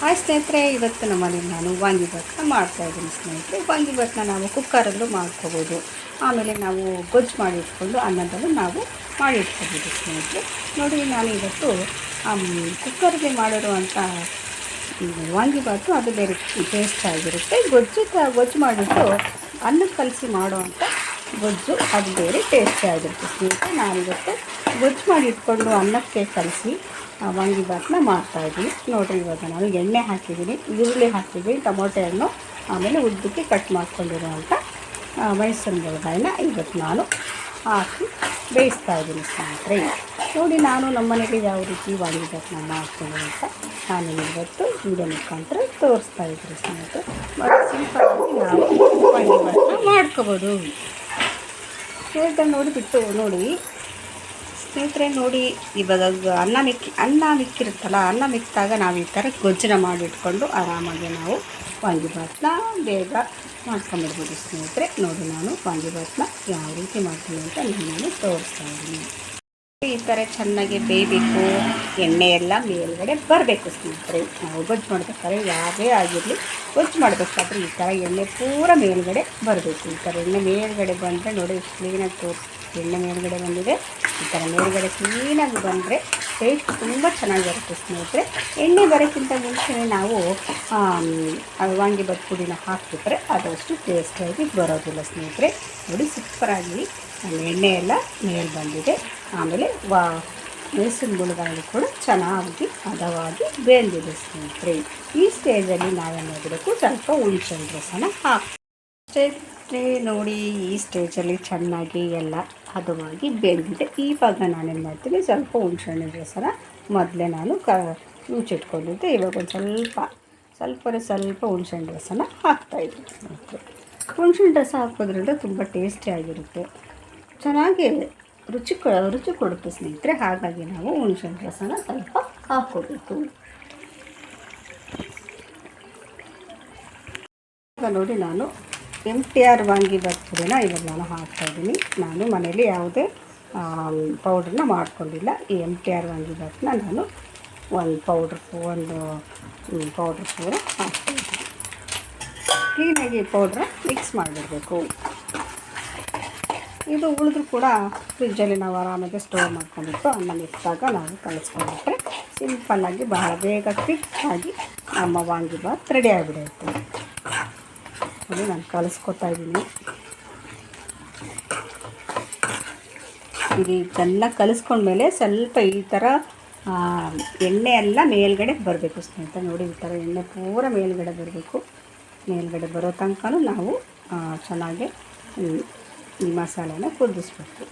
Hi ಸ್ನೇಹಿತರೆ, ಇವತ್ತು ನಮ್ಮನೇಲಿ ನಾನು ವಾಂಗಿಭಾತನ್ನ ಮಾಡ್ತಾಯಿದ್ದೀನಿ ಸ್ನೇಹಿತರೆ. ವಾಂಗಿಭಾತನ್ನ ನಾವು ಕುಕ್ಕರಲ್ಲೂ ಮಾಡ್ಕೋಬೋದು, ಆಮೇಲೆ ನಾವು ಗೊಜ್ಜು ಮಾಡಿ ಇಟ್ಕೊಂಡು ಅನ್ನದಲ್ಲೂ ನಾವು ಮಾಡಿ ಇಟ್ಕೋಬೋದು ಸ್ನೇಹಿತರೆ. ನೋಡಿ, ನಾನು ಇವತ್ತು ಕುಕ್ಕರ್ಗೆ ಮಾಡಿರುವಂಥ ವಾಂಗಿಭಾತು ಅದು ಬೇರೆ ಟೇಸ್ಟ್ ಆಗಿರುತ್ತೆ. ಗೊಜ್ಜು ಮಾಡಿಬಿಟ್ಟು ಅನ್ನಕ್ಕೆ ಕಲಸಿ ಮಾಡುವಂಥ ಗೊಜ್ಜು ಅದು ಬೇರೆ ಟೇಸ್ಟಿ ಆಗಿರುತ್ತೆ ಸ್ನೇಹಿತರೆ. ನಾನಿವತ್ತು ಗೊಜ್ಜು ಮಾಡಿ ಇಟ್ಕೊಂಡು ಅನ್ನಕ್ಕೆ ಕಲಸಿ ವಾಂಗಿಭಾತನ್ನ ಮಾಡ್ತಾಯಿದ್ದೀನಿ. ನೋಡಿರಿ, ಇವಾಗ ನಾನು ಎಣ್ಣೆ ಹಾಕಿದ್ದೀನಿ, ಈರುಳ್ಳಿ ಹಾಕಿದ್ದೀನಿ, ಟೊಮೊಟೊ ಹಣ್ಣು, ಆಮೇಲೆ ಉದ್ದಕ್ಕೆ ಕಟ್ ಮಾಡ್ಕೊಂಡಿರುವಂಥ ಮೆಣಸಿನಕಾಯಿನ ಇವತ್ತು ನಾನು ಹಾಕಿ ಬೇಯಿಸ್ತಾಯಿದ್ದೀನಿ ಸ್ನೇಹಿತರೆ. ನೋಡಿ, ನಾನು ನಮ್ಮ ಮನೆಗೆ ಯಾವ ರೀತಿ ವಾಂಗಿಭಾತನ್ನ ಮಾಡ್ತೀನಿ ಅಂತ ನಾನು ಇವತ್ತು ವಿಡಿಯೋ ಮುಖಾಂತರ ತೋರಿಸ್ತಾ ಇದ್ದೀನಿ ಸ್ನೇಹಿತರೆ. ಭಾಳ ಸಿಂಪಲ್ಲಾಗಿ ನಾವು ವಾಂಗಿಭಾತನ್ನ ಮಾಡ್ಕೋಬೋದು ಸ್ನೇಹಿತರೆ. ನೋಡಿ ಸ್ನೇಹಿತರೆ, ನೋಡಿ ಇವಾಗ ಅನ್ನ ಮಿಕ್ಕಿರುತ್ತಲ್ಲ, ಅನ್ನ ಮಿಕ್ಕಿದಾಗ ನಾವು ಈ ಥರ ಗೊಜ್ಜನ್ನ ಮಾಡಿಟ್ಕೊಂಡು ಆರಾಮಾಗಿ ನಾವು ವಾಂಗಿಭಾತನ್ನ ಬೇಗ ಮಾಡ್ಕೊಂಬಿಡ್ಬೋದು ಸ್ನೇಹಿತರೆ. ನೋಡಿ, ನಾನು ವಾಂಗಿಭಾತನ್ನ ಯಾವ ರೀತಿ ಮಾಡ್ತೀನಿ ಅಂತ ನಾನು ತೋರಿಸ್ತಾ ಇದ್ದೀನಿ. ಈ ಥರ ಚೆನ್ನಾಗಿ ಬೇಯಬೇಕು, ಎಣ್ಣೆ ಎಲ್ಲ ಮೇಲ್ಗಡೆ ಬರಬೇಕು ಸ್ನೇಹಿತರೆ. ನಾವು ಗೊಜ್ಜು ಮಾಡ್ಬೇಕಾದ್ರೆ ಯಾವುದೇ ಆಗಿರಲಿ, ಗೊಜ್ಜು ಮಾಡಬೇಕಾದ್ರೆ ಈ ಥರ ಎಣ್ಣೆ ಪೂರ ಮೇಲ್ಗಡೆ ಬರಬೇಕು. ಈ ಥರ ಎಣ್ಣೆ ಮೇಲ್ಗಡೆ ಬಂದರೆ ನೋಡಿ, ಕ್ಲೀನಾಗಿ ತೋರಿಸಿ, ಎಣ್ಣೆ ಮೇಲ್ಗಡೆ ಬಂದಿದೆ. ಈ ಥರ ಮೇಲ್ಗಡೆ ಕ್ಲೀನಾಗಿ ಬಂದರೆ ಟೇಸ್ಟ್ ತುಂಬ ಚೆನ್ನಾಗಿರುತ್ತೆ ಸ್ನೇಹಿತರೆ. ಎಣ್ಣೆ ಬರೋಕ್ಕಿಂತ ಮುಂಚೆನೇ ನಾವು ವಾಂಗಿಭಾತ ಪುಡಿನ ಹಾಕಿಬಿಟ್ರೆ ಅದಷ್ಟು ಟೇಸ್ಟಿಯಾಗಿ ಬರೋದಿಲ್ಲ ಸ್ನೇಹಿತರೆ. ನೋಡಿ, ಸೂಪರಾಗಿ ಎಣ್ಣೆ ಎಲ್ಲ ಮೇಲೆ ಬಂದಿದೆ. ಆಮೇಲೆ ಮೆಣಸಿನ ಗುಣಗಳು ಕೂಡ ಚೆನ್ನಾಗಿ ಹದವಾಗಿ ಬೆಂದಿದೆ ಸ್ನೇಹಿತರೆ. ಈ ಸ್ಟೇಜಲ್ಲಿ ನಾವೇನು ಮಾಡಬೇಕು, ಸ್ವಲ್ಪ ಹುಣಸೆಹಣ್ಣು ರಸನ ಸ್ನೇಹಿತರೆ. ನೋಡಿ, ಈ ಸ್ಟೇಜಲ್ಲಿ ಚೆನ್ನಾಗಿ ಎಲ್ಲ ಹದವಾಗಿ ಬೆಂದಿದೆ. ಇವಾಗ ನಾನೇನು ಮಾಡ್ತೀನಿ, ಸ್ವಲ್ಪ ಹುಣಸೆಹಣ್ಣಿನ ರಸನ ಮೊದಲೇ ನಾನು ಮುಚ್ಚಿಟ್ಕೊಂಡಿದ್ದೆ. ಇವಾಗ ಒಂದು ಸ್ವಲ್ಪ ಹುಣಸೆಹಣ್ಣು ರಸನ ಹಾಕ್ತಾಯಿದ್ದೀನಿ ಸ್ನೇಹಿತರೆ. ಹುಣಸೆಹಣ್ಣು ರಸ ಹಾಕೋದ್ರಿಂದ ತುಂಬ ಟೇಸ್ಟಿಯಾಗಿರುತ್ತೆ, ಚೆನ್ನಾಗಿ ರುಚಿ ಕೊಡುತ್ತೆ ಸ್ನೇಹಿತರೆ. ಹಾಗಾಗಿ ನಾವು ಹುಣಸೆಹಣ್ಣು ರಸನ ಸ್ವಲ್ಪ ಹಾಕ್ಕೋಬೇಕು. ಈಗ ನೋಡಿ, ನಾನು MTR ವಾಂಗಿಭಾತ ಪುಡಿನ ಇವಾಗ ನಾನು ಹಾಕ್ತಾಯಿದ್ದೀನಿ. ನಾನು ಮನೇಲಿ ಯಾವುದೇ ಪೌಡ್ರನ್ನ ಮಾಡ್ಕೊಂಡಿಲ್ಲ. ಈ MTR ವಾಂಗಿಭಾತನ್ನ ನಾನು ಒಂದು ಪೌಡ್ರ್ ಪೂರ ಹಾಕ್ತಾಯಿದ್ದೀನಿ. ಕ್ಲೀನಾಗಿ ಪೌಡ್ರ ಮಿಕ್ಸ್ ಮಾಡಿಬಿಡಬೇಕು. ಇದು ಉಳಿದ್ರೂ ಕೂಡ ಫ್ರಿಜ್ಜಲ್ಲಿ ನಾವು ಆರಾಮಾಗಿ ಸ್ಟೋರ್ ಮಾಡ್ಕೊಂಡ್ಬಿಟ್ಟು ಅನ್ನ ಇಟ್ಟಾಗ ನಾವು ಕಲಿಸ್ಕೊಂಡ್ಬಿಟ್ರೆ ಸಿಂಪಲ್ಲಾಗಿ ಬಹಳ ಬೇಗ ಕ್ವಿಕ್ಕಾಗಿ ನಮ್ಮ ವಾಂಗಿಭಾತ್ ರೆಡಿ ಆಗಿಬಿಡುತ್ತೆ. ಅದು ನಾನು ಕಲಿಸ್ಕೊತಾ ಇದ್ದೀನಿ. ಇದು ಚೆನ್ನಾಗಿ ಕಲಿಸ್ಕೊಂಡ್ಮೇಲೆ ಸ್ವಲ್ಪ ಈ ಥರ ಎಣ್ಣೆ ಎಲ್ಲ ಮೇಲ್ಗಡೆ ಬರಬೇಕು ಸ್ನೇಹಿತರೆ. ನೋಡಿ, ಈ ಥರ ಎಣ್ಣೆ ಪೂರ ಮೇಲ್ಗಡೆ ಬರಬೇಕು. ಮೇಲ್ಗಡೆ ಬರೋ ತನಕ ನಾವು ಚೆನ್ನಾಗಿ ಈ ಮಸಾಲೆನ ಕುದಿಸ್ಬೇಕು.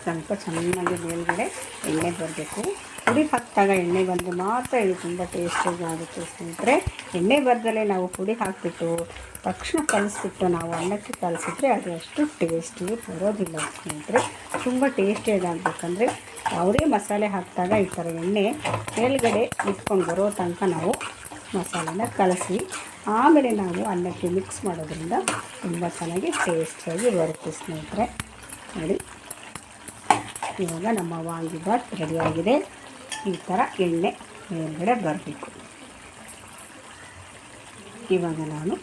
ಸ್ವಲ್ಪ ಚೆನ್ನಾಗಿ ಮೇಲ್ಗಡೆ ಎಣ್ಣೆ ಬರಬೇಕು. ಪುಡಿ ಹಾಕಿದಾಗ ಎಣ್ಣೆ ಬಂದರೆ ಮಾತ್ರ ಇದು ತುಂಬ ಟೇಸ್ಟಿಯಾಗಿ ಆಗುತ್ತೆ ಸ್ನೇಹಿತರೆ. ಎಣ್ಣೆ ಬರದಲ್ಲೇ ನಾವು ಪುಡಿ ಹಾಕಿಬಿಟ್ಟು ತಕ್ಷಣ ಕಲಿಸ್ಬಿಟ್ಟು ನಾವು ಅನ್ನಕ್ಕೆ ಕಲಿಸಿದ್ರೆ ಅದು ಅಷ್ಟು ಟೇಸ್ಟಿಗೆ ಬರೋದಿಲ್ಲ ಸ್ನೇಹಿತರೆ. ತುಂಬ ಟೇಸ್ಟಿಯಾಗಿ ಆಗಬೇಕಂದ್ರೆ ಯಾವುದೇ ಮಸಾಲೆ ಹಾಕಿದಾಗ ಈ ಥರ ಎಣ್ಣೆ ಮೇಲ್ಗಡೆ ಇಟ್ಕೊಂಡು ಬರೋ ತನಕ ನಾವು ಮಸಾಲೆನ ಕಲಸಿ ಆಮೇಲೆ ನಾವು ಅನ್ನಕ್ಕೆ ಮಿಕ್ಸ್ ಮಾಡೋದ್ರಿಂದ ತುಂಬ ಚೆನ್ನಾಗಿ ಟೇಸ್ಟಿಯಾಗಿ ಬರುತ್ತೆ ಸ್ನೇಹಿತರೆ. ನೋಡಿ, ಇವಾಗ ನಮ್ಮ ವಾಂಗಿಭಾತ್ ರೆಡಿಯಾಗಿದೆ. ಈ ಥರ ಎಣ್ಣೆ ಮೇಲ್ಗಡೆ ಬರಬೇಕು. ಇವಾಗ ನಾನು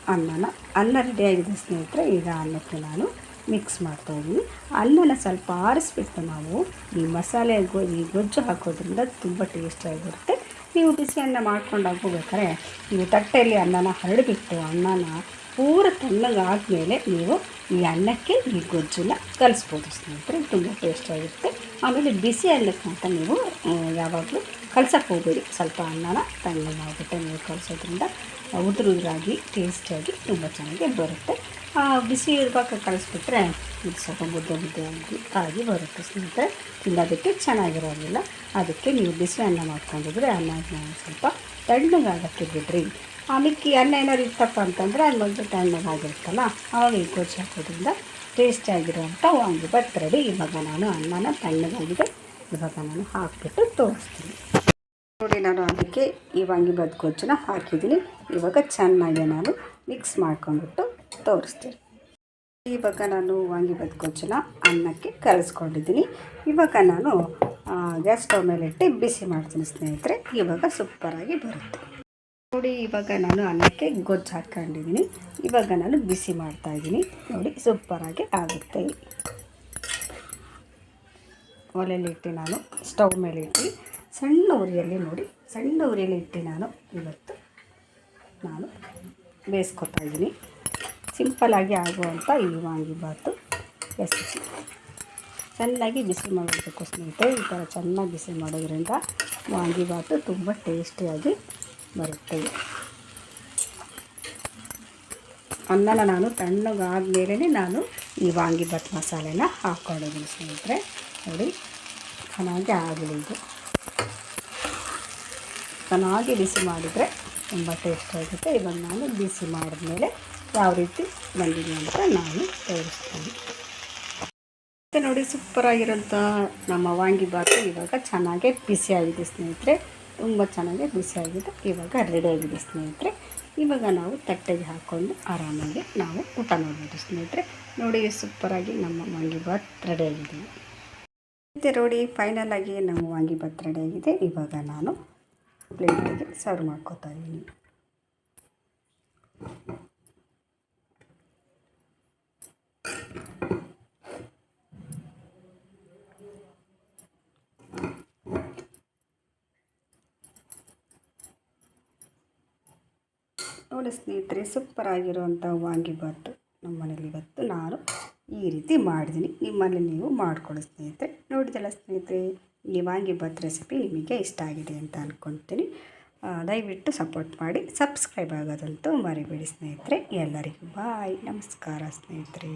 ಅನ್ನ ರೆಡಿಯಾಗಿದೆ ಸ್ನೇಹಿತರೆ. ಈಗ ಅನ್ನಕ್ಕೆ ನಾನು ಮಿಕ್ಸ್ ಮಾಡ್ತಾಯಿದ್ದೀನಿ. ಅನ್ನನ ಸ್ವಲ್ಪ ಆರಿಸ್ಬಿಟ್ಟು ನಾವು ಈ ಮಸಾಲೆ ಈ ಗೊಜ್ಜು ಹಾಕೋದ್ರಿಂದ ತುಂಬ ಟೇಸ್ಟಿಯಾಗಿರುತ್ತೆ. ನೀವು ಬಿಸಿ ಅನ್ನ ಮಾಡ್ಕೊಂಡು ಹಾಕೋಬೇಕಾದ್ರೆ ನೀವು ತಟ್ಟೆಯಲ್ಲಿ ಅನ್ನನ ಹರಡಿಬಿಟ್ಟು ಅನ್ನನ ಪೂರ ತಣ್ಣಗಾದ್ಮೇಲೆ ನೀವು ಈ ಅನ್ನಕ್ಕೆ ಈ ಗೊಜ್ಜನ್ನ ಕಲಿಸ್ಬೋದು ಸ್ನೇಹಿತರೆ. ತುಂಬ ಟೇಸ್ಟಿಯಾಗಿರುತ್ತೆ. ಆಮೇಲೆ ಬಿಸಿ ಅನ್ನಕ್ಕೆ ಅಂತ ನೀವು ಯಾವಾಗಲೂ ಕಲ್ಸಕ್ಕೆ ಹೋಗಬೇಡಿ. ಸ್ವಲ್ಪ ಅನ್ನನ ತಣ್ಣಗಾಗ್ಬಿಟ್ಟು ನೀವು ಕಲಿಸೋದ್ರಿಂದ ಉದುರಾಗಿ ಟೇಸ್ಟಿಯಾಗಿ ತುಂಬ ಚೆನ್ನಾಗಿ ಬರುತ್ತೆ. ಬಿಸಿ ಇರುವಾಗ ಕಲಿಸ್ಬಿಟ್ರೆ ಇದು ಸ್ವಲ್ಪ ಮುದ್ದೆ ಆಗಿ ಬರುತ್ತೆ ಸ್ನೇಹಿತರೆ. ತಿನ್ನೋದಕ್ಕೆ ಚೆನ್ನಾಗಿರೋದಿಲ್ಲ. ಅದಕ್ಕೆ ನೀವು ಬಿಸಿ ಅನ್ನ ಮಾಡ್ಕೊಂಡಿದ್ರೆ ಅನ್ನ ಸ್ವಲ್ಪ ತಣ್ಣಗಾಗಕ್ಕೆ ಬಿಡ್ರಿ. ಮಿಕ್ಕಿ ಅನ್ನ ಏನಾದ್ರು ಇತ್ತಪ್ಪ ಅಂತಂದರೆ ಅದು ಮೊದಲು ತಣ್ಣಗಾಗಿರುತ್ತಲ್ಲ, ಆವಾಗ ಈ ಗೊಜ್ಜು ಹಾಕೋದ್ರಿಂದ ಟೇಸ್ಟಿಯಾಗಿರೋವಂಥ ವಾಂಗಿಭಾತ್ ರೆಡಿ. ಇವಾಗ ನಾನು ಅನ್ನನ ತಣ್ಣಗಾಗಿದೆ, ಇವಾಗ ನಾನು ಹಾಕಿಬಿಟ್ಟು ತೋರಿಸ್ತೀನಿ. ನೋಡಿ, ನಾನು ಅದಕ್ಕೆ ಈ ವಾಂಗಿಭಾತ್ ಗೊಜ್ಜನ್ನ ಹಾಕಿದ್ದೀನಿ. ಇವಾಗ ಚೆನ್ನಾಗಿ ನಾನು ಮಿಕ್ಸ್ ಮಾಡ್ಕೊಂಡ್ಬಿಟ್ಟು ತೋರಿಸ್ತೀನಿ. ಇವಾಗ ನಾನು ವಾಂಗಿಬಾತ್ ಗೊಜ್ಜನ್ನ ಅನ್ನಕ್ಕೆ ಕಲಿಸ್ಕೊಂಡಿದ್ದೀನಿ. ಇವಾಗ ನಾನು ಗ್ಯಾಸ್ ಸ್ಟವ್ ಮೇಲೆ ಇಟ್ಟು ಬಿಸಿ ಮಾಡ್ತೀನಿ ಸ್ನೇಹಿತರೆ. ಇವಾಗ ಸೂಪರಾಗಿ ಬರುತ್ತೆ ನೋಡಿ. ಇವಾಗ ನಾನು ಅನ್ನಕ್ಕೆ ಗೊಜ್ಜು ಹಾಕ್ಕೊಂಡಿದ್ದೀನಿ. ಇವಾಗ ನಾನು ಬಿಸಿ ಮಾಡ್ತಾಯಿದ್ದೀನಿ ನೋಡಿ. ಸೂಪರಾಗಿ ಆಗುತ್ತೆ. ಒಲೆಯಲ್ಲಿಟ್ಟು ನಾನು ಸ್ಟವ್ ಮೇಲೆ ಇಟ್ಟು ಸಣ್ಣ ಉರಿಯಲ್ಲಿ ನೋಡಿ, ಸಣ್ಣ ಉರಿಯಲ್ಲಿ ಇಟ್ಟು ನಾನು ಇವತ್ತು ಬೇಯಿಸ್ಕೊತಾ ಇದ್ದೀನಿ. ಸಿಂಪಲ್ಲಾಗಿ ಆಗುವಂಥ ಈ ವಾಂಗಿಬಾತು ರೆಸಿಪಿ ಚೆನ್ನಾಗಿ ಬಿಸಿ ಮಾಡಬೇಕು ಸ್ನೇಹಿತರೆ. ಈ ಥರ ಚೆನ್ನಾಗಿ ಬಿಸಿ ಮಾಡೋದ್ರಿಂದ ವಾಂಗಿಬಾತು ತುಂಬ ಟೇಸ್ಟಿಯಾಗಿ ಬರುತ್ತೆ. ಅನ್ನನ ನಾನು ತಣ್ಣಗಾದ್ಮೇಲೆ ನಾನು ಈ ವಾಂಗಿಬಾತ್ ಮಸಾಲೆನ ಹಾಕ್ಕೊಂಡಿದ್ದೀನಿ ಸ್ನೇಹಿತರೆ. ನೋಡಿ ಚೆನ್ನಾಗಿ ಆಗಲಿ. ಇದು ಚೆನ್ನಾಗಿ ಬಿಸಿ ಮಾಡಿದರೆ ತುಂಬ ಟೇಸ್ಟಿಯಾಗುತ್ತೆ. ಇವಾಗ ನಾನು ಬಿಸಿ ಮಾಡಿದ್ಮೇಲೆ ಯಾವ ರೀತಿ ಬಂದಿದೆ ಅಂತ ನಾನು ತೋರಿಸ್ತೀನಿ. ಮತ್ತು ನೋಡಿ, ಸೂಪರಾಗಿರೋಂಥ ನಮ್ಮ ವಾಂಗಿಬಾತು ಇವಾಗ ಚೆನ್ನಾಗೇ ಬಿಸಿಯಾಗಿದೆ ಸ್ನೇಹಿತರೆ. ತುಂಬ ಚೆನ್ನಾಗಿ ಬಿಸಿಯಾಗಿದೆ. ಇವಾಗ ರೆಡಿಯಾಗಿದೆ ಸ್ನೇಹಿತರೆ. ಇವಾಗ ನಾವು ತಟ್ಟೆಗೆ ಹಾಕ್ಕೊಂಡು ಆರಾಮಾಗಿ ನಾವು ಊಟ ಮಾಡ್ಬೋದು ಸ್ನೇಹಿತರೆ. ನೋಡಿ, ಸೂಪರಾಗಿ ನಮ್ಮ ವಾಂಗಿಬಾತ್ ರೆಡಿಯಾಗಿದೆ. ಮತ್ತು ನೋಡಿ, ಫೈನಲಾಗಿ ನಮ್ಮ ವಾಂಗಿಬಾತ್ ರೆಡಿಯಾಗಿದೆ. ಇವಾಗ ನಾನು ಪ್ಲೇಟಿಗೆ ಸರ್ವ್ ಮಾಡ್ಕೊತಾ ಇದ್ದೀನಿ. ನೋಡಿ ಸ್ನೇಹಿತರೆ, ಸೂಪರಾಗಿರುವಂಥ ವಾಂಗಿಬಾತು ನಮ್ಮ ಮನೇಲಿ ಇವತ್ತು ನಾನು ಈ ರೀತಿ ಮಾಡಿದ್ದೀನಿ. ನಿಮ್ಮಲ್ಲಿ ನೀವು ಮಾಡಿಕೊಡಿ ಸ್ನೇಹಿತರೆ. ನೋಡಿದಲ್ಲ ಸ್ನೇಹಿತರೆ, ಈ ವಾಂಗಿಬಾತ್ ರೆಸಿಪಿ ನಿಮಗೆ ಇಷ್ಟ ಆಗಿದೆ ಅಂತ ಅಂದ್ಕೊಳ್ತೀನಿ. ದಯವಿಟ್ಟು ಸಪೋರ್ಟ್ ಮಾಡಿ, ಸಬ್ಸ್ಕ್ರೈಬ್ ಆಗೋದಂತೂ ಮರಿಬೇಡಿ ಸ್ನೇಹಿತರೆ. ಎಲ್ಲರಿಗೂ ಬಾಯ್, ನಮಸ್ಕಾರ ಸ್ನೇಹಿತರೆ.